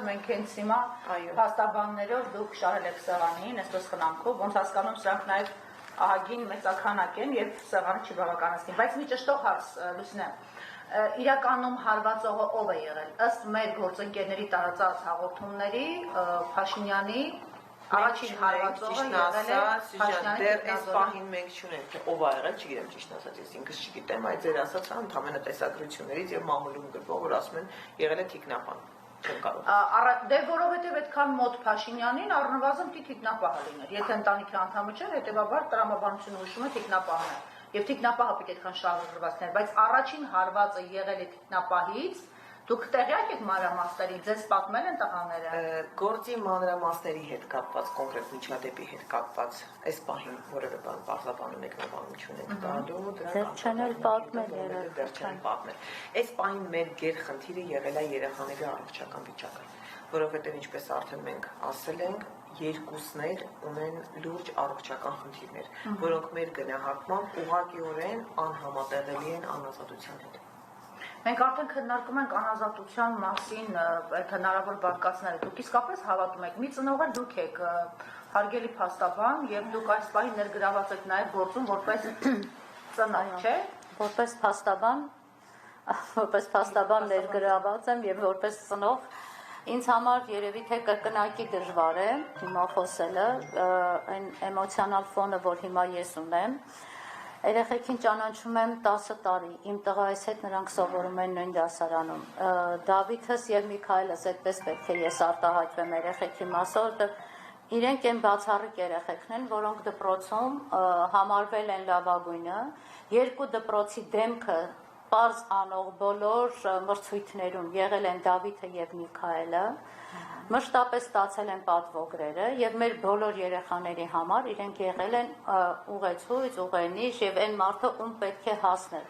մենք հենց հիմա փաստաբաններով դուք շարել եք սեղանին, այսպես խնամքով, ոնց հասկանում սրանք նաև ահագին մեծականակ են եւ սեղանը չի բավականացնի, բայց մի ճշտող հարց Լուսինե, իրականում հարվածողը ով է եղել, ըստ մեր գործընկերների տարածած հաղորդումների Փաշինյանի առաջին հարվածողը եղել է Փաշինյանի դեռ այս պահին մենք չունենք, թե ով ա եղել, չգիտեմ ճիշտ ասած, ես ինքս չգիտեմ, այդ ձեր ասած ընդհանրապես տեսակրություններից եւ մամուլում գրվող, որ ասում են եղել է թիկնապան, չեմ կարող։ Դե որովհետեւ այդքան մոտ Փաշինյանին առնվազն պիտի թիկնապահ լիներ, եթե ընտանիքի անդամը չէր, հետեւաբար տրամաբանությունը հուշում է թիկնապահն է, եւ թիկնապահը պիտի այդքան շահագրգռված լիներ, բայց առաջին հարվածը եղել է թիկնապահից։ Դուք տեղյակ եք մանրամասների, ձեզ պատմել են տղաները։ Գործի մանրամասների հետ կապված, կոնկրետ միջադեպի հետ կապված, այս պահին որևէ բան պարզաբանում մեկնաբանություն եք տալու, դեռ չեն պատմել։ Այս պահին մեր գերխնդիրը եղել է երեխաների առողջական վիճակը, որովհետև ինչպես արդեն մենք ասել ենք, երկուսներ ունեն լուրջ առողջական խնդիրներ, որոնք մեր գնահատմամբ ուղղակիորեն անհամատեղելի են անազատության հետ։ Մենք արդեն քննարկում ենք անազատության մասին այդ հնարավոր բաղկացները։ Դուք իսկապես հավատում եք, մի ծնողը դուք եք, հարգելի փաստաբան, եւ դուք այս պահին ներգրաված եք նաեւ գործում որպես ծնող, չէ՞։ Որպես փաստաբան ներգրաված եմ եւ որպես ծնող ինձ համար երևի թե կրկնակի դժվար է հիմա խոսելը, այն էմոցիոնալ ֆոնը, որ հիմա ես ունեմ։ Երեխեքին ճանաչում եմ 10 տարի, իմ տղայիս հետ նրանք սովորում են նույն դասարանում։ Դավիթս եւ Միքայելս այդպես պետք է ես արտահայտվեմ երեխեքի մասով, որովհետեւ իրենք են բացառիկ երեխեքն են, որոնք դպրոցում համարվել են լավագույնը, երկու դպրոցի դեմքը պարզ անող բոլոր մրցույթներում եղել են Դավիթը եւ Միքայելը, մշտապես ստացել են պատվոգրերը եւ մեր բոլոր երեխաների համար իրենք եղել են ուղեցույց, ուղենիշ եւ այն մարդը, ում պետք է հասնել։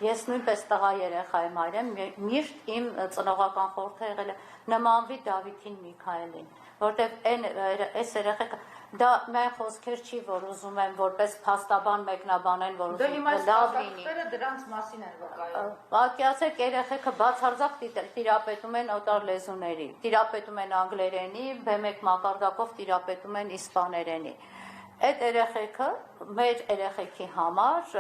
Ես նույնպես տղա երեխա եմ այրեմ, միշտ իմ ծնողական խորհուրդը եղել է նմանվի Դավիթին, Միքայելին, որտեվ այս երեխեքը դա միայն խոսքեր չի, որ ուզում եմ որպես փաստաբան մեկնաբանեն, որ ուզում լավ լինի։ Դրանց մասին են վկայում։ Պատկերացրեք, երեխեքը բացարձակ տիրապետում են օտար լեզուների, տիրապետում են անգլերենի, B1 մակարդակով տիրապետում են իսպաներենի։ Այդ երեխեքը մեր երեխեքի համար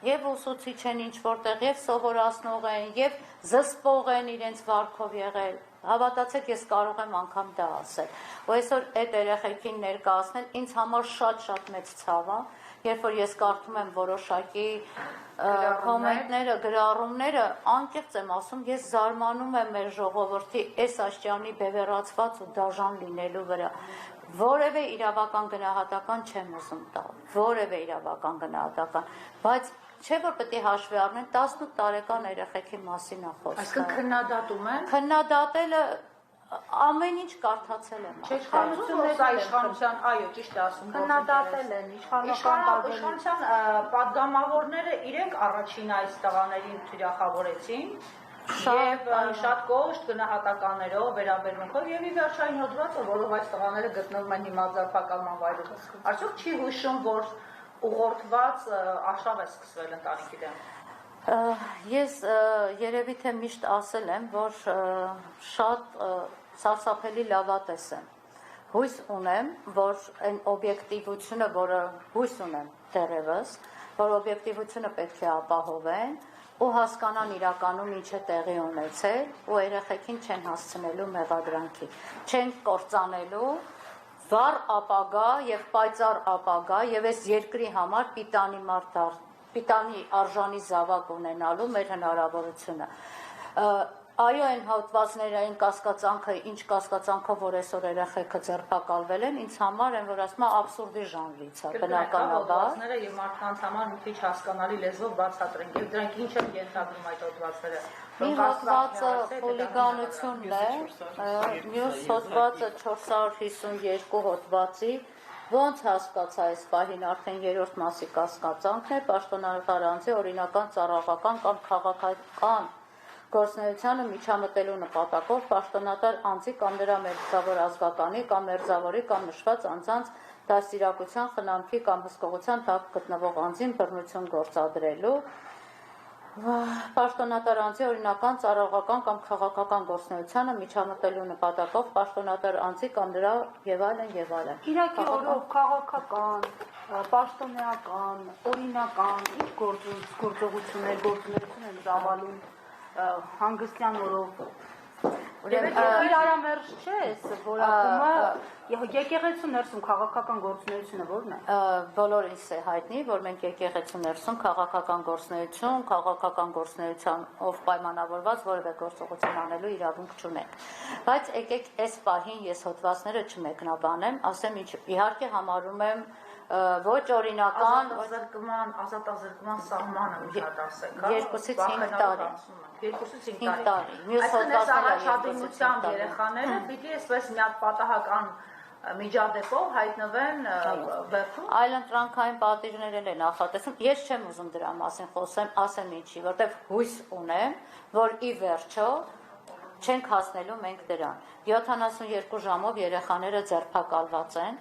եւ ուսուցիչ են ինչ որտեղ, եւ սովորացնող են, եւ զսպող են իրենց վարքով եղել։ Հավատացեք, ես կարող եմ անգամ դա ասել։ Ու այսօր այդ երեխեքին ներկայացնել ինձ համար շատ մեծ ցավ է, երբ որ ես կարդում եմ որոշակի կոմենտները, գրառումները, անկեղծ եմ ասում, ես զարմանում եմ մեր ժողովրդի այս աշճանի բևեռացված ու դաժան լինելու վրա։ Որևէ իրավական գնահատական չեմ ուզում տալ, որևէ իրավական գնահատական, բայց չէ որ պետք է հաշվի առնեն 18 տարեկան երեխեքի մասին է խոսքը։ Այսինքն քննադատում են։ Քննադատելը ամեն ինչ կարդացել եմ։ Չէ, իշխանության, այո, ճիշտ է ասում։ Քննադատել են իշխանության падգամավորները իրենք առաջին այս տղաներին թիրախավորեցին եւ շատ կոշտ գնահատականներով, վերաբերմունքով եւ ի վերջային հոդվածը, որով այս տղաները գտնվում են հիմա ձերբակալման վայրում։ Արդյոք չի հուշում, որ ուղղորդված արշավ է սկսվել ընտանիքի դեմ։ Ես երևի թե միշտ ասել եմ, որ շատ սարսափելի լավատես եմ։ Հույս ունեմ, որ այն օբյեկտիվությունը, որը հույս ունեմ դեռևս, որ օբյեկտիվությունը պետք է ապահովեն ու հասկանան իրականում ինչ է տեղի ունեցել ու երեխեքին չեն հասցնելու մեղադրանքի, չեն կործանելու վառ ապագա եւ պայծառ ապագա եւ այս երկրի համար պիտանի արժանի զավակ ունենալու մեր հնարավորությունը։ Այո, այն հատվածները, այն կասկածանքը, ինչ կասկածանքով որ այսօր երեխեքը ձերբակալվել են, ինձ համար են, որ ասում եմ աբսուրդի ժանրից է, բնականաբար։ Հոդվածները եւ մարդկանց համար մի քիչ հասկանալի լեզվով բացատրենք եւ դրանք ինչ են ենթադրում այդ հոդվածները։ Մի հոդվածը խուլիգանությունն է, մյուս հոդվածը 452 հոդվածի, ոնց հասկացա այս պահին արդեն երրորդ մասի կասկածանքն է, պաշտոնատար անձի օրինական ծառայական կամ քաղաքական գործունեությանը միջամտելու նպատակով պաշտոնատար անձի կամ նրա մերձավոր ազգականի կամ մերձավորի կամ նշված անձանց դաստիարակության, խնամքի կամ հսկողության տակ գտնվող անձին բռնություն գործադրելու Պաշտոնատար անձի օրինական, ծառայողական կամ քաղաքական գործունեությանը միջամտելու նպատակով պաշտոնատար անձի կամ նրա եւ այլն։ Իրաքի օրով քաղաքական, պաշտոնեական, օրինական, ինչ գործողություններ են ծավալում հանգստյան օրով։ Իրարամերժ չէ, այս որակումը եկեղեցու ներսում քաղաքական գործունեությունը ո՞րն է։ Բոլորիս է հայտնի, որ մենք եկեղեցու ներսում քաղաքական գործունեությամբ պայմանավորված որևէ գործողություն անելու իրավունք չունենք։ Բայց եկեք այս պահին ես հոդվածները չմեկնաբանեմ, ասեմ ինչ իհարկե համարում եմ ոչ օրինական ազատազրկման սահմանը միջադասեք, 2-ից 5 տարի։ 2-ից 5 տարի։ Այսինքն առաջադիմությամբ երեխաները պիտի այսպես մի հատ պատահական միջադեպով հայտնվեն վերջում։ Այլընտրանքային պատիժներ են նախատեսում։ Ես չեմ ուզում դրա մասին խոսեմ, ասեմ ինչի, որտեղ հույս ունեմ, որ ի վերջո չենք հասնելու մենք դրան։ 72 ժամով երեխաները ձերբակալված են։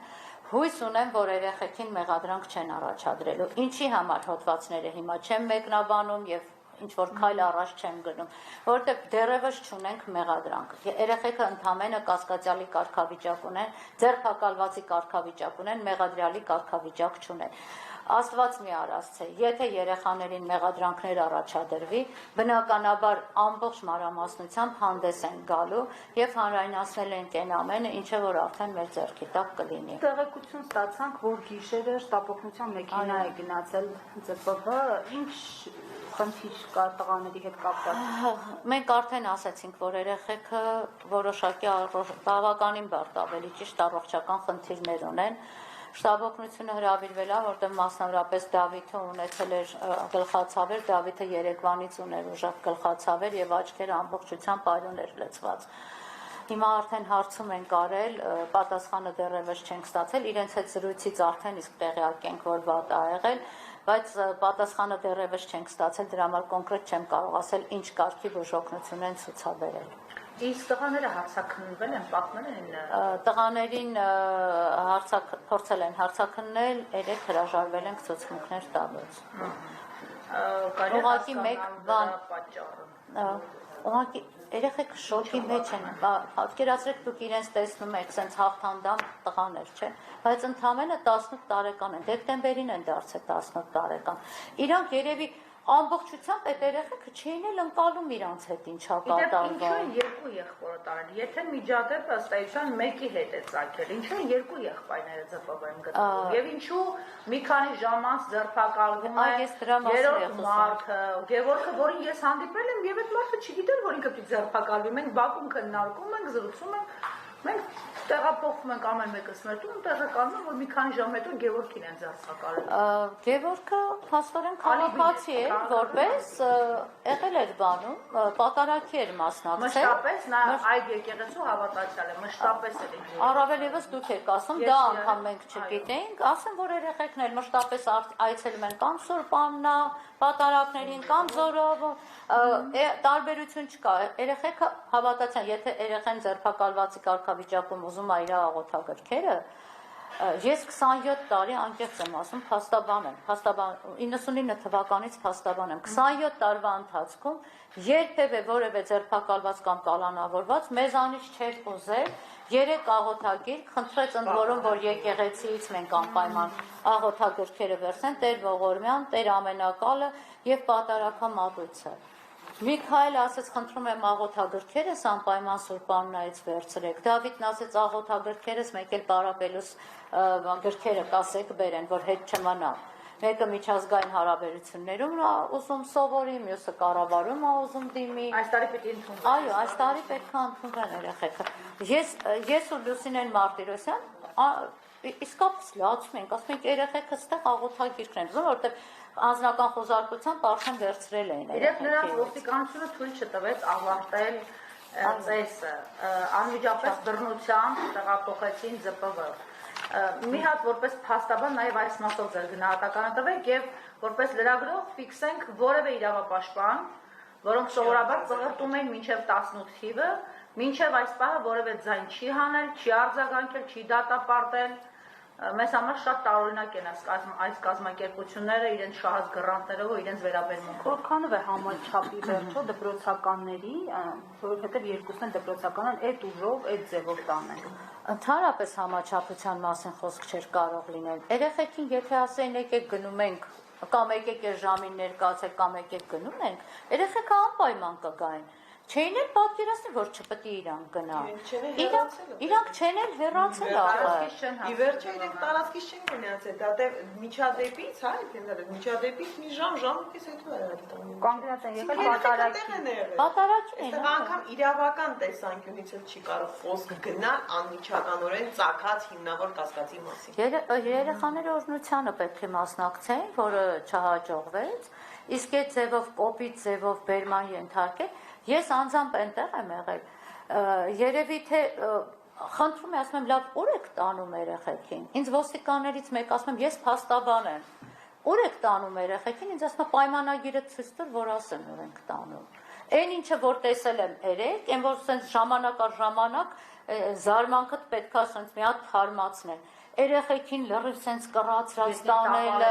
Հույս ունեմ, որ երեխեքին մեղադրանք չեն առաջադրելու։ Ինչի համար հոդվածները հիմա չեմ մեկնաբանում եւ ինչ որ քայլ առաջ չեմ գնում, որովհետեւ դեռևս չունենք մեղադրանք։ Երեխեքը ընդամենը կասկածյալի կարգավիճակ ունեն, ձերբակալվածի կարգավիճակ ունեն, մեղադրյալի կարգավիճակ չունեն։ Աստված մի արասցե, եթե երեխաներին մեղադրանքներ առաջադրվի, բնականաբար ամբողջ մանրամասնությամբ հանդես են գալու եւ հանրայնացնել են այն ամենը, ինչը որ արդեն մեր ձեռքի տակ կլինի։ Տեղեկություն ստացանք, որ գիշերը շտապօգնության մեքենա է գնացել ԶՊՎ, ինչ խնդիր կա տղաների հետ կապված։ Մենք արդեն ասացինք, որ երեխեքը որոշակի բավականին բարդ ավելի ճիշտ առողջական խնդիրներ ունեն։ Շտաբօգնությունը հրավիրվել է, որտեղ մասնավորապես Դավիթը ունեցել էր գլխացավեր, Դավիթը Երևանից ուներ ուժեղ գլխացավեր եւ աչքերը ամբողջությամբ այլուն էր լցված։ Հիմա արդեն հարցում են կարել, պատասխանը դեռևս չենք ստացել, իրենց հետ զրույցից արդեն իսկ տեղյակ ենք, որ վատ ա եղել, բայց պատասխանը դեռևս չենք ստացել, դրա համար կոնկրետ չեմ կարող ասել ինչ կարգի բուժօգնություն են ցուցաբերել։ Իսկ տղաները հարցաքննվել են, պատմել են։ Տղաներին փորձել են հարցաքննել, երեք հրաժարվել են ցուցմունքներ տալուց։ Ուղղակի մեկ բան պատճառը։ Ուղղակի երեխեք շոկի մեջ են, պատկերացրեք դուք իրենց տեսնում եք, սենց հաղթանդամ տղաներ չեն, բայց ընդամենը 18 տարեկան են, դեկտեմբերին են դարձել 18 տարեկան։ Իրանք երևի ամբողջությամբ այդ երեխեքը չէին էլ ընկալում իրանց հետ ինչա կատարվում։ Ինչու են երկու եղբորը տարել։ Եթե միջադեպը ըստ էության մեկի հետ է ծագել, ինչու են երկու եղբայրները ԶՊՎ-ում գտնվում։ Եվ ինչու մի քանի ժամ անց ձերբակալվում է երրորդ մարդը, Գևորգը, որին ես հանդիպել եմ, եւ այդ մարդը չգիտեր, որ ինքը պիտի ձերբակալվի։ Մենք Բաքում քննարկում ենք, զրուցում ենք, մենք տեղափոխվում ենք ամեն մեկս մեր տուն, տեղեկանում եմ, որ մի քանի ժամ հետո Գևորգին են ձերբակալել։ Գևորգը փաստորեն քաղաքացի է, որպես եղել էր բանում, պատարագի էր մասնակցել։ Մշտապես նա այդ եկեղեցու հավատացյալ է, մշտապես էր։ Առավել եւս դուք եք ասում, դա անգամ մենք չգիտենք, ասեմ, որ երեխեքն էլ մշտապես այցելում են կամ Սուրբաննա, պատարագներին կամ Զորով, տարբերություն չկա։ Երեխեքը հավատացան, եթե երեխան ձերբակալվածի կարգավիճակում ուզում է իր աղոթագրքերը, ես 27 տարի անկեղծ եմ ասում, փաստաբան եմ, 99 թվականից փաստաբան եմ, 27 տարվա ընթացքում երբևէ որևէ ձերբակալված կամ կալանավորված մեզանից չէր ուզել 3 աղոթագիր, խնդրեց ընդ որում, որ եկեղեցիից մենք անպայման աղոթագրքերը վերցնեն, Տեր Ողորմյան, Տեր Ամենակալը եւ Պատարագամատույցը։ Միքայել ասեց, խնդրում եմ աղոթագրքերս անպայման Սուրբաննայից վերցրեք։ Դավիթն ասեց, աղոթագրքերս մեկ էլ Պարապելուս գրքերը կասեք բերեն, որ հետ չմնա։ Մեկը միջազգային հարաբերություններում ուզում սովորի, մյուսը կառավարում ուզում դիմի։ Այս տարի պետք է ընդունվի։ Այո, այս տարի պետք է ընդունվեն երեխեքը։ Ես ու Լուսինեն Մարտիրոսյան իսկապես լացում ենք, ասում ենք երեխեքը ստեղ աղոթագիրքն են ուզում, որովհետև անձնական խոզարկությամբ արդեն վերցրել էին։ Իրենք նրանց ոստիկանությունը թույլ չտվեց ավարտել ծեսը, անմիջապես բռնությամբ տեղափոխեցին ԶՊՎ։ Մի հատ որպես փաստաբան նաև այս մասով ձեր գնահատականը տվեք եւ որպես լրագրող ֆիքսենք որևէ իրավապաշտպան, որոնք սովորաբար ծղրտում են մինչև 18 թիվը, մինչև այս պահը որևէ ձայն չի հանել, չի արձագանքել, չի դատապարտել, Մեզ համար շատ տարօրինակ են այս կազմակերպությունները իրենց շահած գրանտներով ու իրենց վերաբերմունքով։ Որքանով է համաչափի վերջո դպրոցականների, որովհետև երկուսն են դպրոցական են, այդ ուժով, այդ ձևով տանեն։ Ընդհանրապես համաչափության մասին խոսք չէր կարող լինել։ Երեխեքին եթե ասեին եկեք գնում ենք կամ եկեք այս ժամին ներկայացեք կամ եկեք գնում ենք, երեխեքը անպայման կգային։ Չէին էլ պատկերացնի, որ չպետք է իրանք գնան։ Իրանք չեն էլ հեռացել Ի վերջո իրենք տարածքից չեն գնացել, դա դե միջադեպից, հա, միջադեպից մի ժամից հետո է տանում։ Կանգնած են եկել Պատարագ են։ Այստեղ անգամ իրավական տեսանկյունից էլ չի կարող խոսք գնալ անմիջականորեն ծագած հիմնավոր կասկածի մասին։ Երեխաները օրհնությանը պետք է մասնակցեին, որը չհաջողվեց, իսկ այդ ձևով կոպիտ ձևով բերման ենթարկել Ես անձամբ այնտեղ եմ եղել, երևի թե խնդրում եմ, ասում եմ, լավ, ուր եք տանում երեխեքին, ինձ ոստիկաններից մեկ ասում եմ, ես փաստաբան եմ, ուր եք տանում երեխեքին, ինձ ասում եմ, պայմանագիրը ցույց տուր, որ ասեմ, ուր ենք տանում, այն ինչը, որ տեսել եմ երեք, այն որ սենց ժամանակ առ ժամանակ զարմանքդ պետքա սենց մի հատ թարմացնեն, երեխեքին լրիվ սենց կռացրած տանել,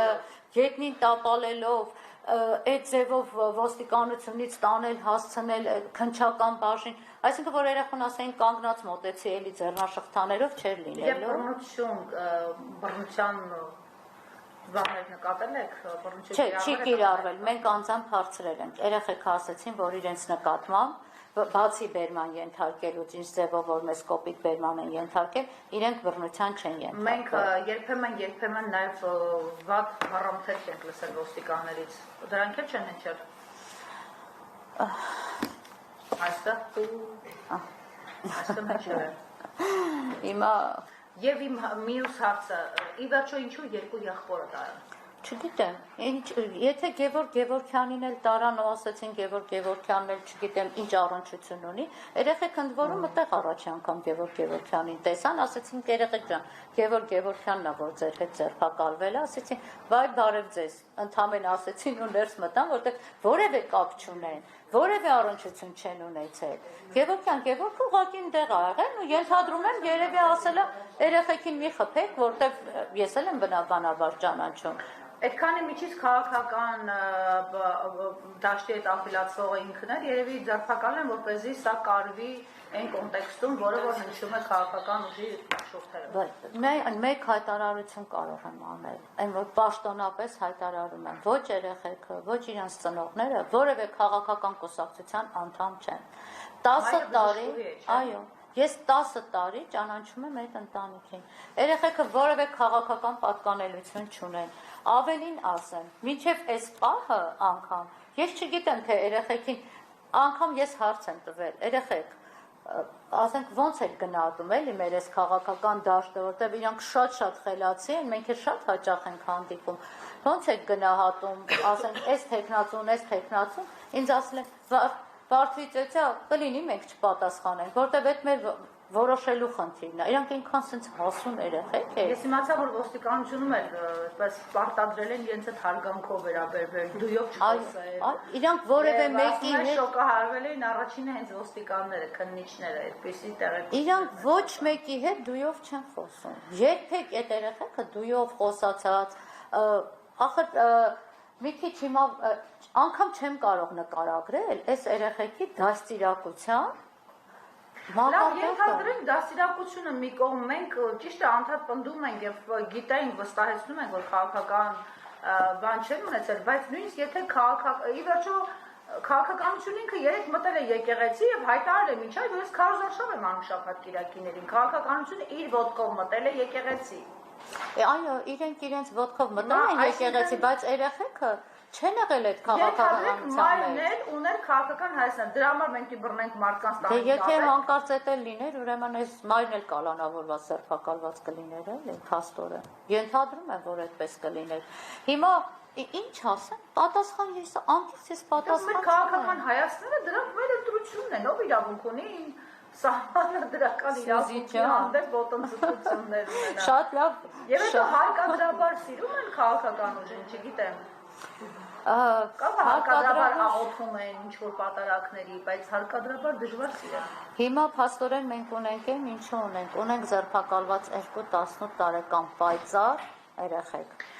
գետնին տապալելով, այդ ձևով ոստիկանությունից տանել, հասցնել քնչական բաժին, այսինքն որ երեխան ասեն կանգնած մոտեցի էլի ձեռնաշղթաներով չէր լինելու։ Բռնության բաներ նկատել եք, Չէ, չի կիրառվել, մենք անձամբ հարցրել ենք, երեխեքը ասեցին, որ իրենց նկատմամբ բացի բերման ենթարկելուց, ինչ ձևով որ մեզ կոպիտ բերման են ենթարկել, իրենք բռնության չեն ենթարկել։ Մենք երբեմն նաև վատ հարամթերք ենք լսել ոստիկաններից, դրանք էլ չեն հնչել։ Այստեղ հնչել է։ Հիմա Եվ իմ մյուս հարցը, ի վերջո ինչու երկու եղբորը տարան։ Չգիտեմ, եթե Գևորգ Գևորգյանին էլ տարան ու ասեցին Գևորգ Գևորգյանն էլ չգիտեմ ինչ առնչություն ունի, երեխեք ընդ որում մտեղ առաջի անգամ Գևորգ Գևորգյանին տեսան, ասեցին երեխեք ջան, Գևորգ Գևորգյանն է որ ձեր հետ ձերբակալվել է, ասեցին վայ բարև ձեզ, ընդամենը ասեցին ու ներս մտան, որտեղ որևէ կապ չունեն, որևէ առնչություն չեն ունեցել։ Գևորգյան Գևորգը ուղղակի այնտեղ ա եղել ու ենթադրում եմ երևի ասել է երեխեքին մի խփեք, որտեղ ես էլ եմ բնականաբար ճանաչում։ Այդքանի միջից քաղաքական դաշտի հետ ապելացվողը ինքն էր, երևի ձերբակալել են, որպեսզի սա կարվի այն կոնտեքստում, որը որ հնչում է քաղաքական ուժի շուրթերով։ Մեկ հայտարարություն կարող եմ անել, այն որ պաշտոնապես հայտարարում եմ, ոչ երեխեքը, ոչ իրենց ծնողները որևէ քաղաքական կուսակցության անդամ չեն։ 10 տարի, այո, Ես 10 տարի ճանաչում եմ այդ ընտանիքին։ Երեխեքը որևէ քաղաքական պատկանելություն չունեն։ Ավելին ասեմ, մինչև այս պահը անգամ, ես չգիտեմ, թե երեխեքին, անգամ ես հարց եմ տվել, երեխեք, ասենք ոնց եք գնահատում էլի մեր այս քաղաքական դաշտը, որտեղ իրանք շատ խելացի են, մենք էլ շատ հաճախ ենք հանդիպում, ոնց եք գնահատում, ասենք այս թեկնածուն, ինձ ասել են Վարդվի ծեծա, կլինի մենք չպատասխանենք, որտեղ այդ մեր որոշելու խնդիրն է, իրանք ինքան սենց հասուն երեխեք է։ Ես իմացա, որ ոստիկանությունում էլ պարտադրել են իրենց այդ հարգանքով վերաբերվել, դույով չխոսել։ Իրանք որևէ մեկի հետ շոկահարվել էին առաջինը հենց ոստիկանները, քննիչները, այդպեսի տեղեր։ Իրանք ոչ մեկի հետ դույով չեն խոսում։ Երբեք այդ երեխեքը դույով խոսացած, ախր մի քիչ հիմա անգամ չեմ կարող նկարագրել այս երեխեքի դաստիարակության մակարդակը։ Ենթադրենք դաստիարակությունը մի կողմ մենք ճիշտ է անդադ պնդում ենք եւ գիտենք վստահեցնում ենք որ քաղաքական բան չեն ունեցել, բայց նույնիսկ եթե ի վերջո քաղաքականությունը ինքը երեք մտել է եկեղեցի եւ հայտարարել է մինչեւ որ ես քարոզարշավ եմ անում շաբաթ կիրակիներին, քաղաքականությունը իր ոտքով մտել է եկեղեցի։ Այո, իրենց ոտքով մտել են եկեղեցի, բայց երեխեքը չեն եղել այդ քաղաքականության մեջ։ Ուներ քաղաքական Հայաստան, դրա համար մենք բռնենք մարդկանց տանը։ Եթե հանկարծ էլ լիներ, ուրեմն այս մայրն էլ կալանավորված սերբակալված կլիներ, էլի, փաստորեն։ Ենթադրում եմ, որ այդպես կլիներ։ Հիմա ինչ ասեմ, պատասխան ես անկից ես պատասխան։ Մեր քաղաքական Հայաստանը դրանք մեր ընտրությունն են, ով իրավունք ունի սահմանը դրական իրավունքի հանդեպ ոտնձգություններ ունենալ։ Շատ լավ։ Եվ հետո հարկադրաբար սիրում են քաղաքական ուժին, չգիտեմ։ Կամ հարկադրաբար աղոթում են ինչ-որ պատարակների, բայց հարկադրաբար դժվար սիրել։ Հիմա փաստորեն մենք ինչու ունենք ձերբակալված 2-18 տարեկան պայծառ երեխեք։